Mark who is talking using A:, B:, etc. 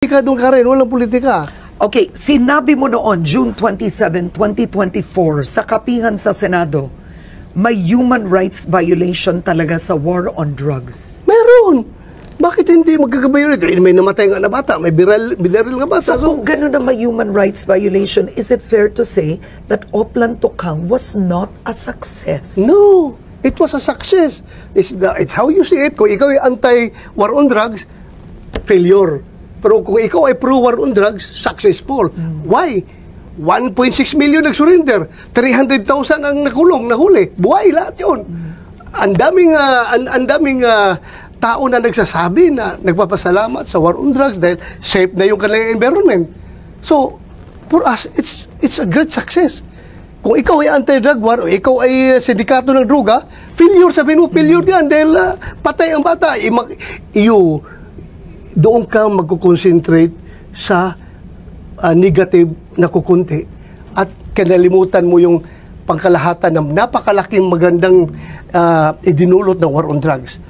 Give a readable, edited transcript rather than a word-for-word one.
A: Politika doon ka rin, walang politika.
B: Okay, sinabi mo noon, June 27, 2024, sa kapihan sa Senado, may human rights violation talaga sa war on drugs.
A: Meron. Bakit hindi magkakabayo rito? May namatay nga na bata, may binaril nga bata.
B: So kung gano'n na may human rights violation, is it fair to say that Oplan Tokang was not a success?
A: No, it was a success. It's how you see it. Kung ikaw ay anti-war on drugs, failure. Pero kung ikaw ay pro-war on drugs, successful. Why? 1.6 million nag-surrender. 300,000 ang nakulong, nahuli. Buhay lahat yun. Ang daming tao na nagsasabi na nagpapasalamat sa war on drugs dahil safe na yung kanilang environment. So, for us, it's a great success. Kung ikaw ay anti-drug war o ikaw ay sindikato ng droga, failure, sabihin mo, failure yan dahil patay ang bata. Doon ka magkukonsentrate sa negative na kukunti at kinalimutan mo yung pangkalahatan ng napakalaking magandang idinulot ng war on drugs.